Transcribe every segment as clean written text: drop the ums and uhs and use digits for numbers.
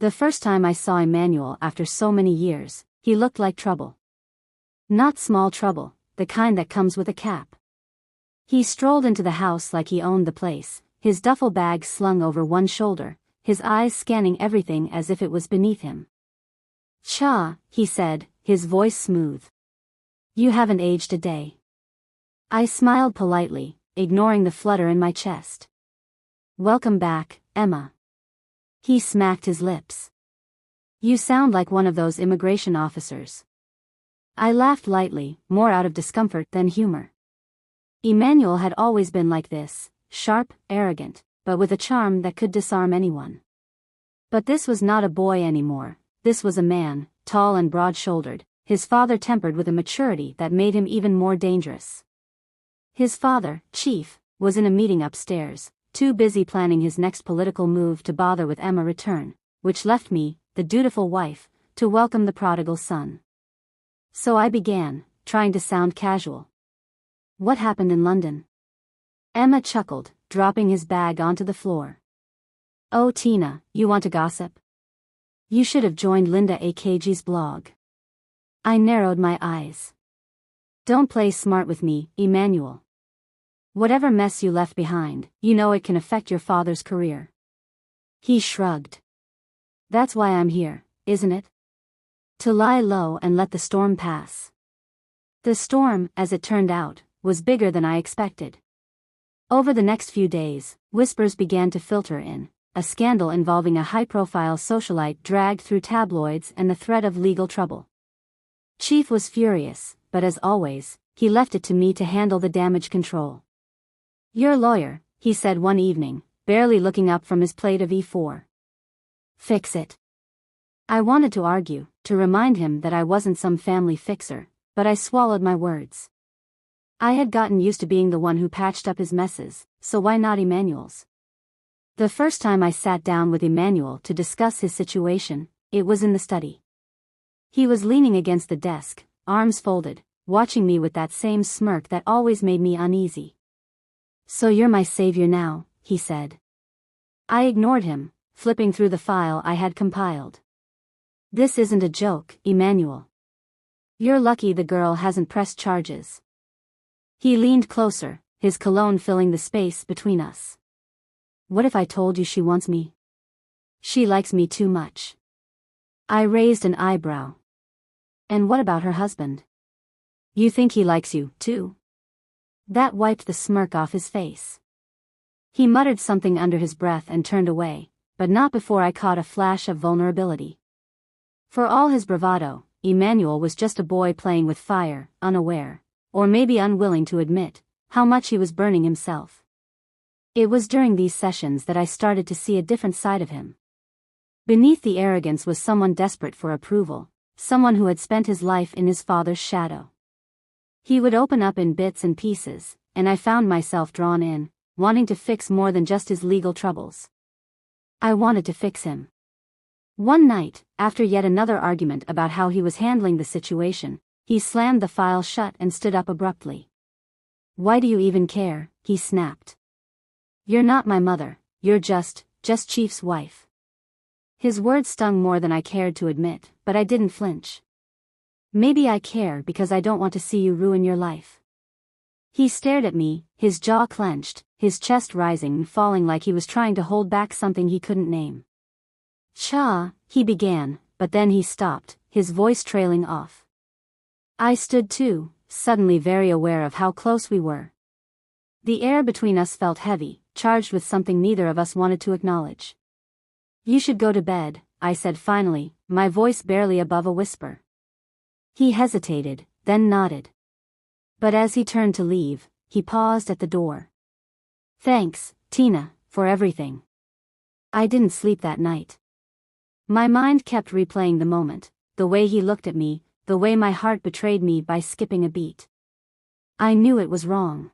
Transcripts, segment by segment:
The first time I saw Emmanuel after so many years, he looked like trouble. Not small trouble, the kind that comes with a cap. He strolled into the house like he owned the place, his duffel bag slung over one shoulder, his eyes scanning everything as if it was beneath him. "Cha," he said, his voice smooth. "You haven't aged a day." I smiled politely, ignoring the flutter in my chest. "Welcome back, Emma." He smacked his lips. "You sound like one of those immigration officers." I laughed lightly, more out of discomfort than humor. Emmanuel had always been like this, sharp, arrogant, but with a charm that could disarm anyone. But this was not a boy anymore, this was a man, tall and broad-shouldered, his father tempered with a maturity that made him even more dangerous. His father, Chief, was in a meeting upstairs, too busy planning his next political move to bother with Emma's return, which left me, the dutiful wife, to welcome the prodigal son. So I began, trying to sound casual. "What happened in London?" Emma chuckled, dropping his bag onto the floor. "Oh Tina, you want to gossip? You should have joined Linda AKG's blog." I narrowed my eyes. "Don't play smart with me, Emmanuel. Whatever mess you left behind, you know it can affect your father's career." He shrugged. "That's why I'm here, isn't it? To lie low and let the storm pass." The storm, as it turned out, was bigger than I expected. Over the next few days, whispers began to filter in, a scandal involving a high-profile socialite dragged through tabloids and the threat of legal trouble. Chief was furious, but as always, he left it to me to handle the damage control. "Your lawyer," he said one evening, barely looking up from his plate of E4. "Fix it." I wanted to argue, to remind him that I wasn't some family fixer, but I swallowed my words. I had gotten used to being the one who patched up his messes, so why not Emmanuel's? The first time I sat down with Emmanuel to discuss his situation, it was in the study. He was leaning against the desk, arms folded, watching me with that same smirk that always made me uneasy. "So you're my savior now," he said. I ignored him, flipping through the file I had compiled. "This isn't a joke, Emmanuel. You're lucky the girl hasn't pressed charges." He leaned closer, his cologne filling the space between us. "What if I told you she wants me? She likes me too much." I raised an eyebrow. "And what about her husband? You think he likes you, too?" That wiped the smirk off his face. He muttered something under his breath and turned away, but not before I caught a flash of vulnerability. For all his bravado, Emmanuel was just a boy playing with fire, unaware, or maybe unwilling to admit, how much he was burning himself. It was during these sessions that I started to see a different side of him. Beneath the arrogance was someone desperate for approval, someone who had spent his life in his father's shadow. He would open up in bits and pieces, and I found myself drawn in, wanting to fix more than just his legal troubles. I wanted to fix him. One night, after yet another argument about how he was handling the situation, he slammed the file shut and stood up abruptly. "Why do you even care?" he snapped. "You're not my mother, you're just Chief's wife." His words stung more than I cared to admit, but I didn't flinch. "Maybe I care because I don't want to see you ruin your life." He stared at me, his jaw clenched, his chest rising and falling like he was trying to hold back something he couldn't name. "Cha," he began, but then he stopped, his voice trailing off. I stood too, suddenly very aware of how close we were. The air between us felt heavy, charged with something neither of us wanted to acknowledge. "You should go to bed," I said finally, my voice barely above a whisper. He hesitated, then nodded. But as he turned to leave, he paused at the door. "Thanks, Tina, for everything." I didn't sleep that night. My mind kept replaying the moment, the way he looked at me, the way my heart betrayed me by skipping a beat. I knew it was wrong.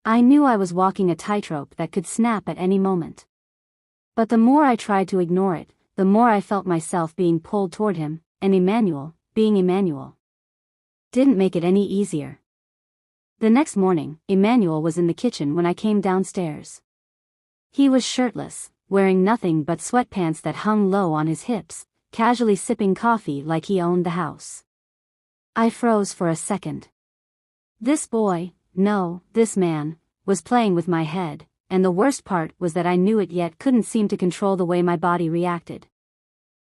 I knew I was walking a tightrope that could snap at any moment. But the more I tried to ignore it, the more I felt myself being pulled toward him, and Emmanuel, being Emmanuel, didn't make it any easier. The next morning, Emmanuel was in the kitchen when I came downstairs. He was shirtless, wearing nothing but sweatpants that hung low on his hips, casually sipping coffee like he owned the house. I froze for a second. This boy, no, this man, was playing with my head, and the worst part was that I knew it yet couldn't seem to control the way my body reacted.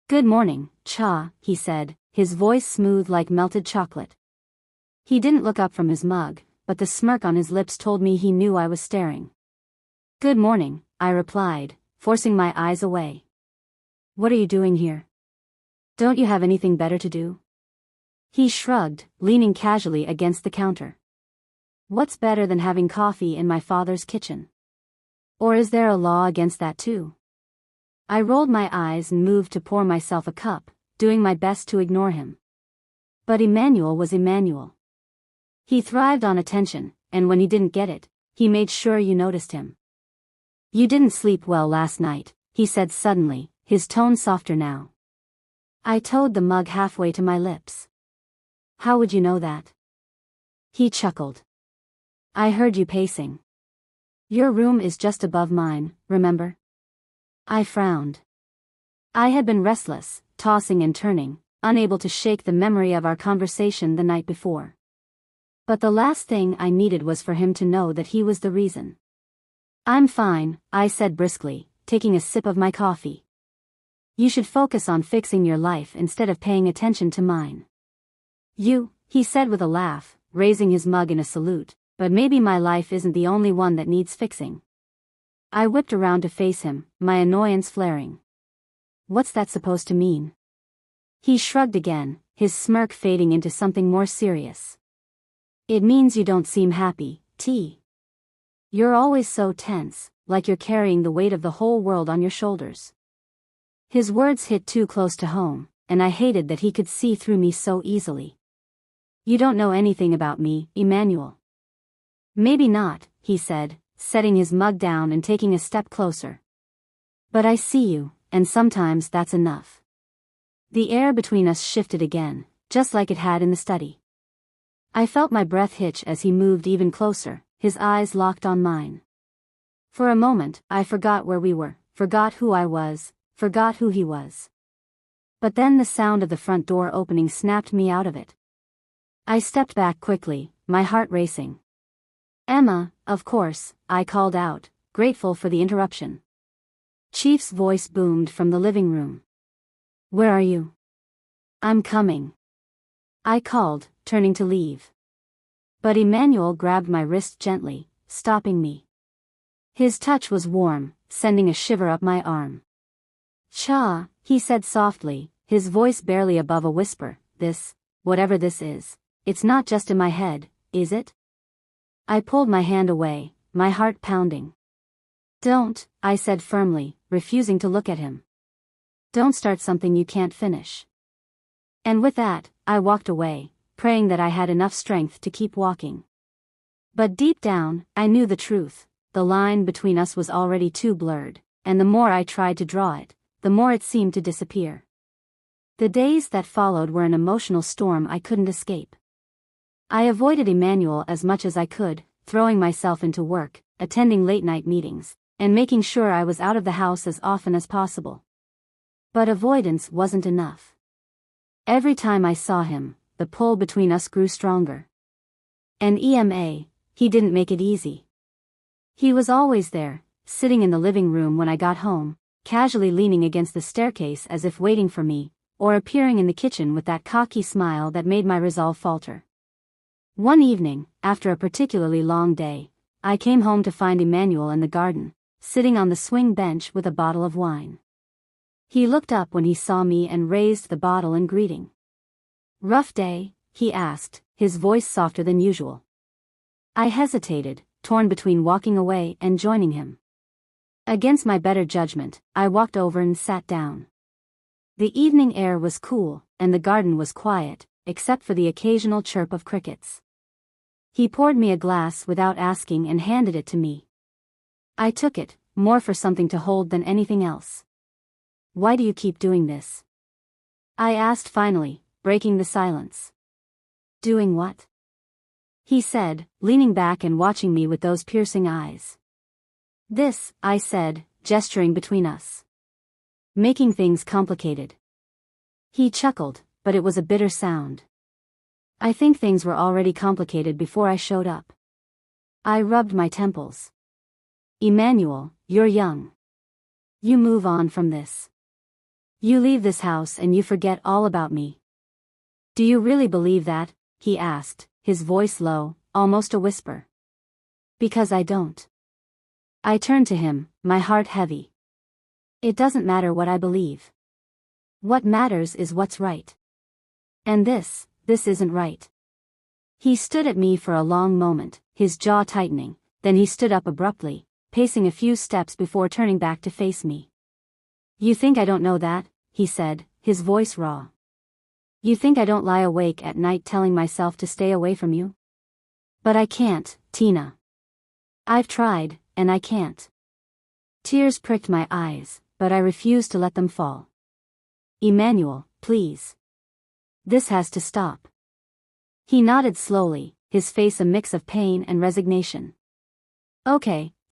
"Good morning, Cha," he said, his voice smooth like melted chocolate. He didn't look up from his mug, but the smirk on his lips told me he knew I was staring. "Good morning," I replied, forcing my eyes away. "What are you doing here? Don't you have anything better to do?" He shrugged, leaning casually against the counter. "What's better than having coffee in my father's kitchen? Or is there a law against that too?" I rolled my eyes and moved to pour myself a cup, doing my best to ignore him. But Emmanuel was Emmanuel. He thrived on attention, and when he didn't get it, he made sure you noticed him. "You didn't sleep well last night," he said suddenly, his tone softer now. I towed the mug halfway to my lips. "How would you know that?" He chuckled. "I heard you pacing. Your room is just above mine, remember?" I frowned. I had been restless, tossing and turning, unable to shake the memory of our conversation the night before. But the last thing I needed was for him to know that he was the reason. "I'm fine," I said briskly, taking a sip of my coffee. "You should focus on fixing your life instead of paying attention to mine." He said with a laugh, raising his mug in a salute, "but maybe my life isn't the only one that needs fixing." I whipped around to face him, my annoyance flaring. "What's that supposed to mean?" He shrugged again, his smirk fading into something more serious. "It means you don't seem happy, T. You're always so tense, like you're carrying the weight of the whole world on your shoulders." His words hit too close to home, and I hated that he could see through me so easily. "You don't know anything about me, Emmanuel." "Maybe not," he said, setting his mug down and taking a step closer. "But I see you, and sometimes that's enough." The air between us shifted again, just like it had in the study. I felt my breath hitch as he moved even closer, his eyes locked on mine. For a moment, I forgot where we were, forgot who I was, forgot who he was. But then the sound of the front door opening snapped me out of it. I stepped back quickly, my heart racing. "Emma, of course," I called out, grateful for the interruption. Chief's voice boomed from the living room. "Where are you?" "I'm coming," I called, turning to leave. But Emmanuel grabbed my wrist gently, stopping me. His touch was warm, sending a shiver up my arm. "Cha," he said softly, his voice barely above a whisper, whatever this is, it's not just in my head, is it?" I pulled my hand away, my heart pounding. "Don't," I said firmly, refusing to look at him. "Don't start something you can't finish." And with that, I walked away, praying that I had enough strength to keep walking. But deep down, I knew the truth. The line between us was already too blurred, and the more I tried to draw it, the more it seemed to disappear. The days that followed were an emotional storm I couldn't escape. I avoided Emmanuel as much as I could, throwing myself into work, attending late-night meetings, and making sure I was out of the house as often as possible. But avoidance wasn't enough. Every time I saw him, the pull between us grew stronger. And he didn't make it easy. He was always there, sitting in the living room when I got home, casually leaning against the staircase as if waiting for me, or appearing in the kitchen with that cocky smile that made my resolve falter. One evening, after a particularly long day, I came home to find Emmanuel in the garden, sitting on the swing bench with a bottle of wine. He looked up when he saw me and raised the bottle in greeting. "Rough day?" he asked, his voice softer than usual. I hesitated, torn between walking away and joining him. Against my better judgment, I walked over and sat down. The evening air was cool, and the garden was quiet, except for the occasional chirp of crickets. He poured me a glass without asking and handed it to me. I took it, more for something to hold than anything else. "Why do you keep doing this?" I asked finally, breaking the silence. "Doing what?" he said, leaning back and watching me with those piercing eyes. "This," I said, gesturing between us, making things complicated. He chuckled, but it was a bitter sound. I think things were already complicated before I showed up. I rubbed my temples. Emmanuel, you're young. You move on from this. You leave this house and you forget all about me. Do you really believe that? He asked, his voice low, almost a whisper. Because I don't. I turned to him, my heart heavy. It doesn't matter what I believe. What matters is what's right. And this isn't right. He stood at me for a long moment, his jaw tightening, then he stood up abruptly, pacing a few steps before turning back to face me. You think I don't know that? He said, his voice raw. You think I don't lie awake at night telling myself to stay away from you? But I can't, Tina. I've tried, and I can't. Tears pricked my eyes, but I refused to let them fall. Emmanuel, please. This has to stop. He nodded slowly, his face a mix of pain and resignation. Okay,